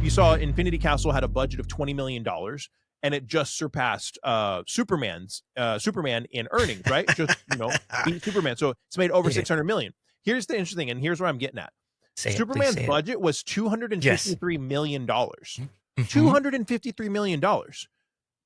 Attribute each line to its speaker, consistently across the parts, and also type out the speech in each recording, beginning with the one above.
Speaker 1: you saw Infinity Castle had a budget of $20 million, and it just surpassed Superman in earnings, right? Just, beat Superman. So it's made over
Speaker 2: Dude,
Speaker 1: 600 million. Here's the interesting thing, and here's what I'm getting at.
Speaker 2: say it. Please
Speaker 1: Superman's
Speaker 2: say it.
Speaker 1: budget was
Speaker 2: Yes.
Speaker 1: $253 million.
Speaker 2: Mhm.
Speaker 1: $253 million.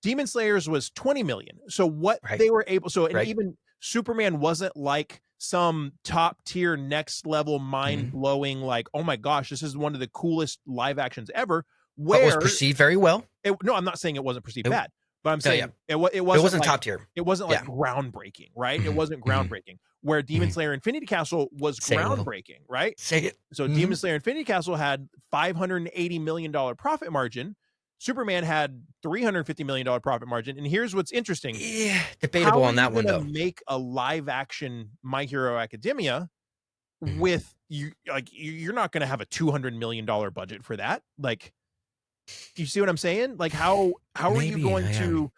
Speaker 1: Demon Slayers was 20 million. So what
Speaker 2: Right.
Speaker 1: they were able, and
Speaker 2: Right.
Speaker 1: even Superman wasn't like some top tier, next level, mind blowing, like, oh my gosh, this is one of the coolest live actions ever.
Speaker 2: But was perceived very well.
Speaker 1: No, I'm not saying it wasn't perceived bad, but I'm
Speaker 2: Yeah,
Speaker 1: saying
Speaker 2: yeah.
Speaker 1: it wasn't like,
Speaker 2: top tier.
Speaker 1: It wasn't like
Speaker 2: Yeah.
Speaker 1: groundbreaking, right? It
Speaker 2: Mhm.
Speaker 1: wasn't
Speaker 2: Mhm.
Speaker 1: groundbreaking. Where Demon
Speaker 2: Mhm.
Speaker 1: Slayer Infinity Castle was
Speaker 2: Say it, Will.
Speaker 1: groundbreaking, right?
Speaker 2: Say it.
Speaker 1: So Demon Slayer Infinity Castle had $580 million profit margin. Superman had $350 million profit margin. And here's what's interesting.
Speaker 2: Yeah, debatable on that one, though.
Speaker 1: Make a live action My Hero Academia with you, like, you're not going to have a $200 million budget for that. Like, you see what I'm saying? Like, how are you going to?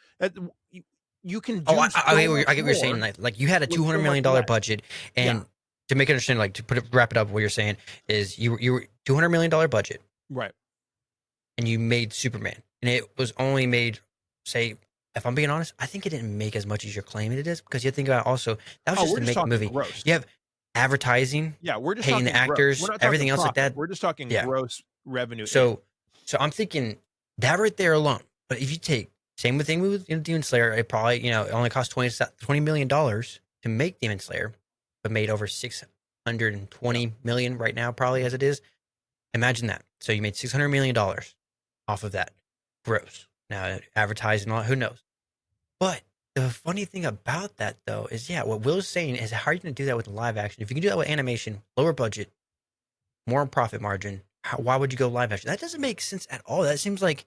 Speaker 1: You can do.
Speaker 2: I get what you're saying. Like you had a $200 million budget, and to make it understand, like wrap it up, what you're saying is you were $200 million budget,
Speaker 1: right?
Speaker 2: And you made Superman, and it was only made, say, if I'm being honest, I think it didn't make as much as you're claiming it is, because you think about also that was just to make a movie.
Speaker 1: Gross.
Speaker 2: You have advertising,
Speaker 1: we're just
Speaker 2: paying the actors, everything else like that.
Speaker 1: We're just talking gross revenue.
Speaker 2: So I'm thinking that right there alone. But if you take same thing with Demon Slayer, it probably it only cost $20 million to make Demon Slayer, but made over $620 million right now, probably as it is. Imagine that. So you made $600 million off of that. Gross. Now, advertising and all that, who knows? But the funny thing about that, though, is, what Will's saying is, how are you going to do that with live action? If you can do that with animation, lower budget, more profit margin, why would you go live action? That doesn't make sense at all. That seems like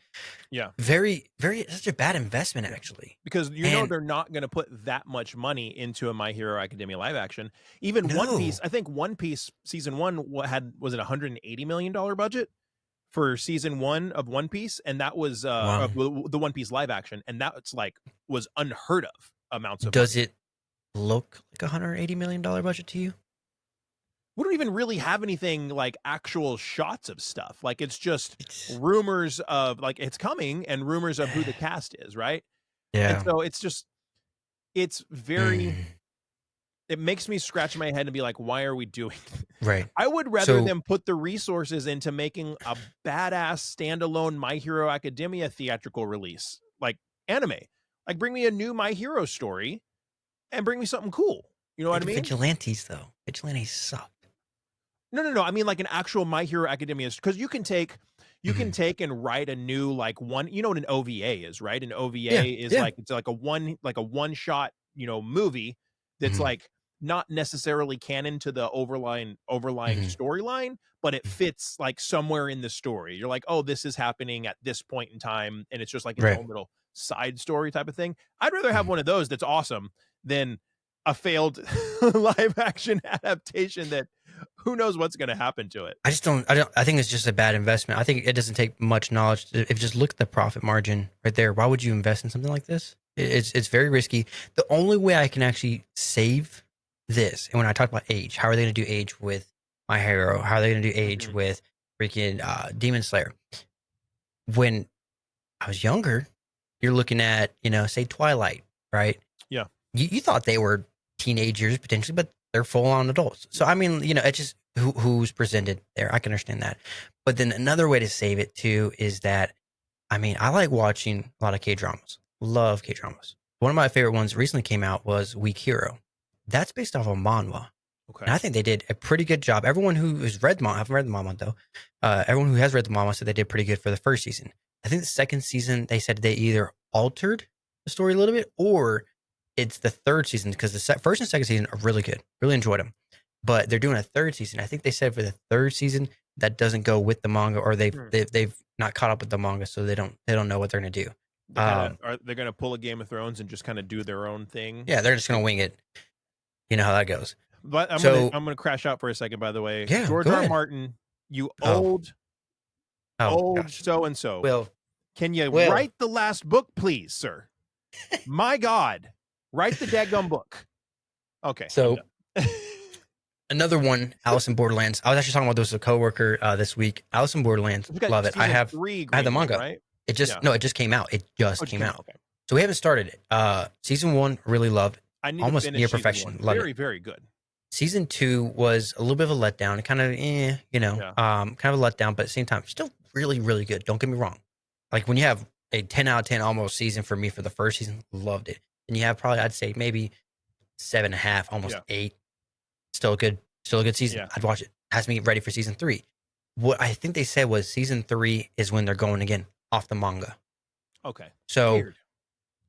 Speaker 2: very, very, such a bad investment, actually.
Speaker 1: Because they're not going to put that much money into a My Hero Academia live action. Even One Piece, I think One Piece season 1 was it $180 million budget for season 1 of One Piece, and that was the One Piece live action, and that's was unheard of amounts of.
Speaker 2: Does it look like $180 million budget to you?
Speaker 1: We don't even really have anything like actual shots of stuff. Like, it's just rumors of, like, it's coming, and rumors of who the cast is, right?
Speaker 2: Yeah.
Speaker 1: And so it's very. It makes me scratch my head and be like, why are we doing this?
Speaker 2: Right.
Speaker 1: I would rather them put the resources into making a badass standalone My Hero Academia theatrical release, like anime. Like, bring me a new My Hero story and bring me something cool. You know what I mean?
Speaker 2: Vigilantes, though. Vigilantes suck.
Speaker 1: No. I mean, like an actual My Hero Academia, because you can take and write a new, like, one. You know what an OVA is, right? An OVA is like, it's like a one shot, movie that's like not necessarily canon to the overlying storyline, but it fits like somewhere in the story. You're like, oh, this is happening at this point in time, and it's just like its own little side story type of thing. I'd rather have one of those that's awesome than a failed live action adaptation that who knows what's going to happen to it.
Speaker 2: I think it's just a bad investment. I think it doesn't take much knowledge. If you just look at the profit margin right there, why would you invest in something like this? It's very risky. The only way I can actually save this, and when I talk about age, how are they going to do age with My Hero? How are they going to do age with freaking Demon Slayer? When I was younger, you're looking at, say Twilight, right?
Speaker 1: Yeah.
Speaker 2: You thought they were teenagers potentially, but they're full-on adults. So, I mean, it's just who's presented there. I can understand that. But then another way to save it, too, is that, I mean, I like watching a lot of K-dramas. Love K-dramas. One of my favorite ones recently came out was Weak Hero. That's based off of manhwa. Okay. And I think they did a pretty good job. Everyone who has read the manhwa, I haven't read the manhwa, though. Everyone who has read the manhwa said they did pretty good for the first season. I think the second season, they said they either altered the story a little bit, or it's the third season, because the first and second season are really good. Really enjoyed them. But they're doing a third season. I think they said for the third season that doesn't go with the manga, or they've not caught up with the manga, so they don't know what they're going to do.
Speaker 1: Are they going to pull a Game of Thrones and just kind of do their own thing?
Speaker 2: Yeah, they're just going to wing it. You know how that goes.
Speaker 1: But I'm going to crash out for a second, by the way.
Speaker 2: Yeah,
Speaker 1: George R. Martin, you old so-and-so.
Speaker 2: Will,
Speaker 1: can you write the last book, please, sir? My God. Write the daggum book. Okay.
Speaker 2: So Another one, Alice in Borderlands. I was actually talking about this with a coworker this week. Alice in Borderlands,
Speaker 1: We got
Speaker 2: love it.
Speaker 1: season 3
Speaker 2: I have the
Speaker 1: greenlit,
Speaker 2: manga.
Speaker 1: right?
Speaker 2: It just
Speaker 1: Yeah.
Speaker 2: no, it just came out. It
Speaker 1: Oh,
Speaker 2: just
Speaker 1: it just
Speaker 2: came
Speaker 1: came out,
Speaker 2: out.
Speaker 1: okay.
Speaker 2: So we haven't started it. Season 1, really loved.
Speaker 1: I need to
Speaker 2: Almost near
Speaker 1: finish season
Speaker 2: perfection.
Speaker 1: 1.
Speaker 2: Loved it.
Speaker 1: Very, very good.
Speaker 2: Season 2 was a little bit of a letdown. Kind of,
Speaker 1: Yeah.
Speaker 2: kind of a letdown, but at the same time, still really, really good. Don't get me wrong. Like when you have a 10 out of 10 almost season for me for the first season, loved it. And you have probably, I'd say maybe 7.5, almost
Speaker 1: Yeah.
Speaker 2: 8. Still a good season.
Speaker 1: Yeah.
Speaker 2: I'd watch it. Has me ready for season 3. What I think they said was season 3 is when they're going again off the manga.
Speaker 1: Okay.
Speaker 2: So
Speaker 1: Weird.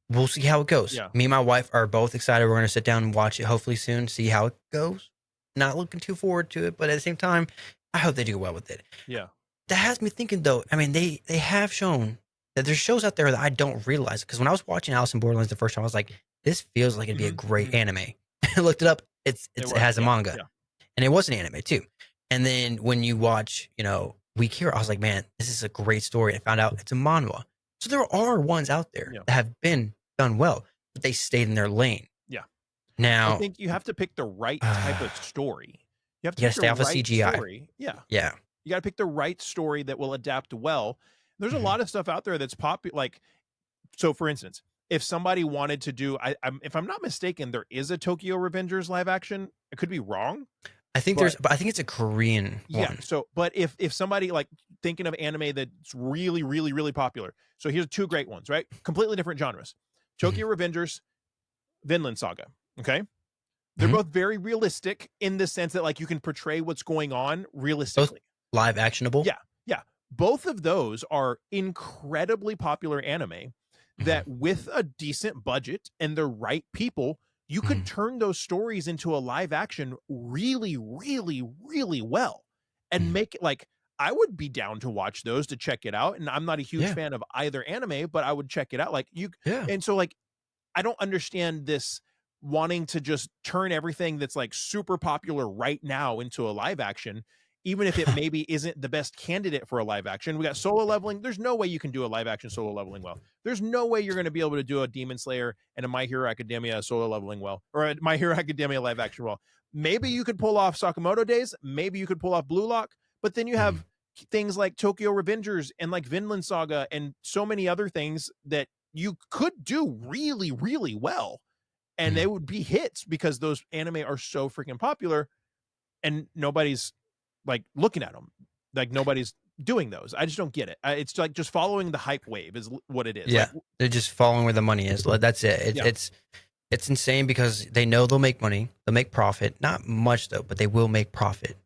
Speaker 2: we'll see how it goes.
Speaker 1: Yeah.
Speaker 2: Me and my wife are both excited. We're going to sit down and watch it hopefully soon, see how it goes. Not looking too forward to it, but at the same time, I hope they do well with it.
Speaker 1: Yeah.
Speaker 2: That has me thinking though. I mean, they have shown that there's shows out there that I don't realize. Because when I was watching Alice in Borderlands the first time, I was like, this feels like it'd be a great anime. I looked it up. It has a manga.
Speaker 1: Yeah.
Speaker 2: And it was an anime too. And then when you watch, Week Hero, I was like, man, this is a great story. I found out it's a manhwa. So there are ones out there that have been done well, but they stayed in their lane.
Speaker 1: Yeah.
Speaker 2: Now,
Speaker 1: I think you have to pick the right type of story. You have to
Speaker 2: you
Speaker 1: pick
Speaker 2: gotta
Speaker 1: the
Speaker 2: stay off of
Speaker 1: right
Speaker 2: CGI.
Speaker 1: story. Yeah.
Speaker 2: Yeah.
Speaker 1: You got to pick the right story that will adapt well. There's a lot of stuff out there that's popular. Like, so for instance, if somebody wanted to do, if I'm not mistaken, there is a Tokyo Revengers live action. I could be wrong.
Speaker 2: I think but I think it's a Korean one.
Speaker 1: So, but if somebody like thinking of anime that's really, really, really popular. So here's 2 great ones, right? Completely different genres. Tokyo Revengers, Vinland Saga. Okay. They're both very realistic in the sense that like you can portray what's going on realistically.
Speaker 2: Both live actionable.
Speaker 1: Yeah. Yeah. Both of those are incredibly popular anime that with a decent budget and the right people, you could turn those stories into a live action really, really, really well and make it like I would be down to watch those to check it out. And I'm not a huge fan of either anime, but I would check it out. Like and so like I don't understand this wanting to just turn everything that's like super popular right now into a live action, even if it maybe isn't the best candidate for a live action. We got Solo Leveling. There's no way you can do a live action Solo Leveling well. There's no way you're going to be able to do a Demon Slayer and a My Hero Academia Solo Leveling well, or a My Hero Academia live action well. Maybe you could pull off Sakamoto Days. Maybe you could pull off Blue Lock, but then you have things like Tokyo Revengers and like Vinland Saga and so many other things that you could do really, really well. And they would be hits because those anime are so freaking popular and nobody's like looking at them. Like nobody's doing those. I just don't get it. It's like just following the hype wave is what it is.
Speaker 2: Yeah.
Speaker 1: Like,
Speaker 2: they're just following where the money is. That's it. It's insane because they know they'll make money. They'll make profit. Not much though, but they will make profit.